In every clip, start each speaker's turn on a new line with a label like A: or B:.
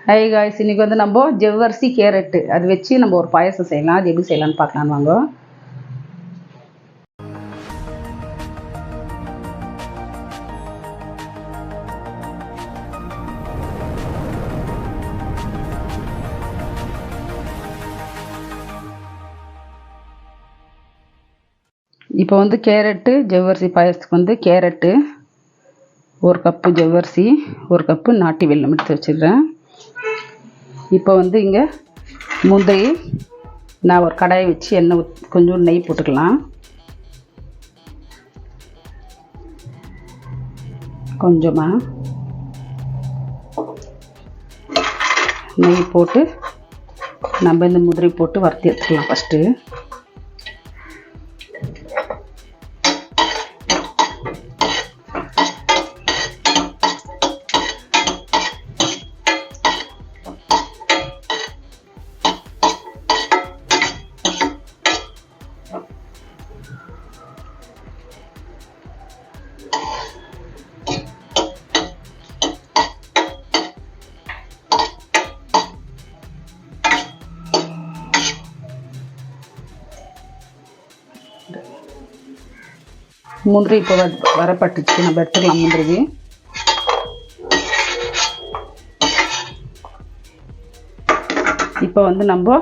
A: High guys, இன்றைக்கி வந்து நம்ம ஜவ்வரிசி கேரட்டு அது வச்சு நம்ம ஒரு பாயசம் செய்யலாம். அது எப்படி செய்யலாம்னு பார்க்கலாம் வாங்க. இப்போ வந்து கேரட்டு ஜவ்வரிசி பாயசத்துக்கு வந்து கேரட்டு 1 கப்பு, ஜவ்வரிசி 1 கப்பு, நாட்டு வெல்லம் எடுத்து வச்சிடுறேன். இப்போ வந்து இங்கே முந்திரி, நான் ஒரு கடாயை வச்சு எண்ணெய் கொஞ்சம் நெய் போட்டுக்கலாம். கொஞ்சமாக நெய் போட்டு நம்ம இந்த முந்திரி போட்டு வறுத்து எடுத்துக்கலாம். ஃபஸ்ட்டு முந்திரி இப்போ வரப்பட்டுச்சு, நம்ம எடுத்துக்கலாம். முந்திரி இப்போ வந்து நம்ம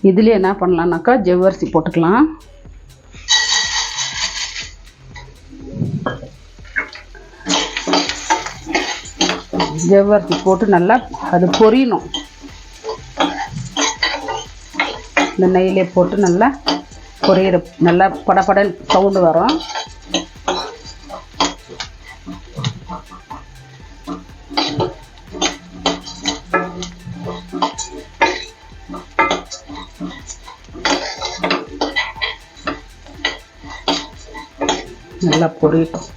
A: இதுலேயே என்ன பண்ணலாம்னாக்கா ஜவ்வரிசி போட்டுக்கலாம். ஜவ்வரிசி போட்டு நல்லா அது பொரியணும். இந்த நெய்யிலே போட்டு நல்லா பொரியிற, நல்லா படப்படன் சவுண்டு வரும். நல்லா பொரியட்டும்.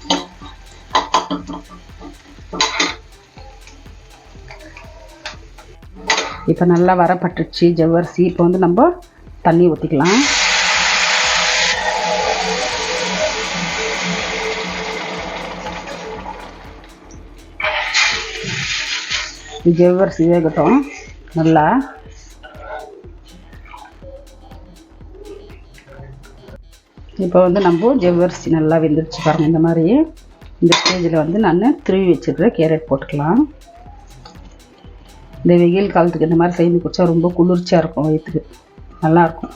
A: இப்போ நல்லா வரப்பட்டுச்சு ஜவ்வரிசி. இப்போ வந்து நம்ம தண்ணி ஊற்றிக்கலாம். ஜவ்வரிசி வேகட்டும் நல்லா. இப்போ வந்து நம்ம ஜவ்வரிசி நல்லா வெந்துருச்சு பாருங்கள். இந்த மாதிரி இந்த ஸ்டேஜில் வந்து நான் துருவி வச்சுருக்கிற கேரட் போட்டுக்கலாம். இந்த வெயில் காலத்துக்கு இந்த மாதிரி செய்து குடித்தா ரொம்ப குளிர்ச்சியாக இருக்கும், வயிற்றுக்கு நல்லாயிருக்கும்.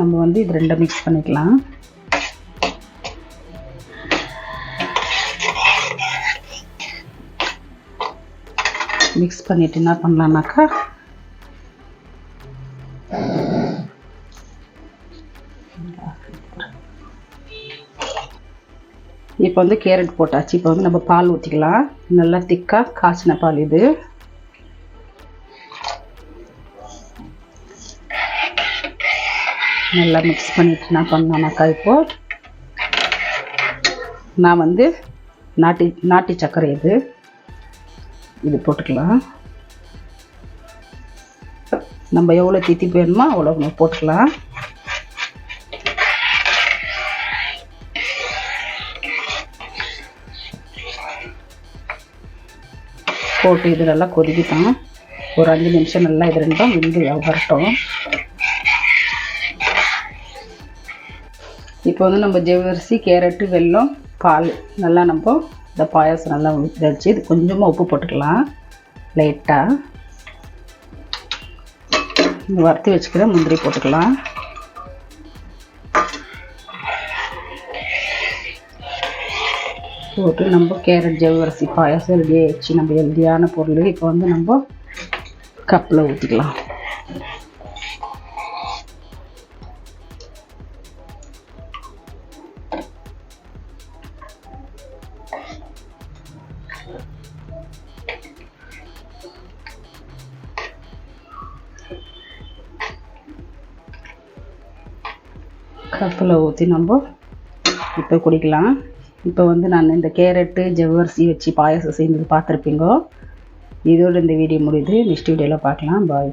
A: நம்ம வந்து இது ரெண்டும் மிக்ஸ் பண்ணிக்கலாம். மிக்ஸ் பண்ணிவிட்டு என்ன பண்ணலான்னாக்கா இப்போ வந்து கேரட் போட்டாச்சு. இப்போ வந்து நம்ம பால் ஊற்றிக்கலாம். நல்லா திக்காக காய்ச்சின பால் இது. நல்லா மிக்ஸ் பண்ணிட்டு என்ன பண்ணோம்னாக்கா இப்போ நான் வந்து நாட்டு சர்க்கரை இது போட்டுக்கலாம். நம்ம எவ்வளோ தித்திப்பு வேணுமோ அவ்வளோ போட்டுக்கலாம். போட்டு இது நல்லா கொதிக்கிட்டோம். ஒரு 5 நிமிஷம் நல்லா இது ரெண்டும் வெந்து வரட்டும். இப்போ வந்து நம்ம ஜவ்வரிசி, கேரட்டு, வெல்லம், பால் நல்லா நம்ம இந்த பாயாசம் நல்லா வச்சு இது கொஞ்சமாக உப்பு போட்டுக்கலாம் லைட்டாக. வறுத்து வச்சுக்கிற முந்திரி போட்டுக்கலாம். போட்டு நம்ம கேரட் ஜவ்வரிசி பாயாசம் ரெடி ஆகிடுச்சு. நம்ம ஹெல்தியான பொருள். இப்போ வந்து நம்ம கப்பில் ஊற்றிக்கலாம். கப்பில் ஊற்றி நம்ம இப்போ குடிக்கலாம். இப்போ வந்து நான் இந்த கேரட்டு ஜவ்வரிசி வச்சு பாயாசம் செய்து பார்த்துருப்பீங்க. இதோடு இந்த வீடியோ முடியுது. நெக்ஸ்ட் வீடியோவில் பார்க்கலாம். பாய்.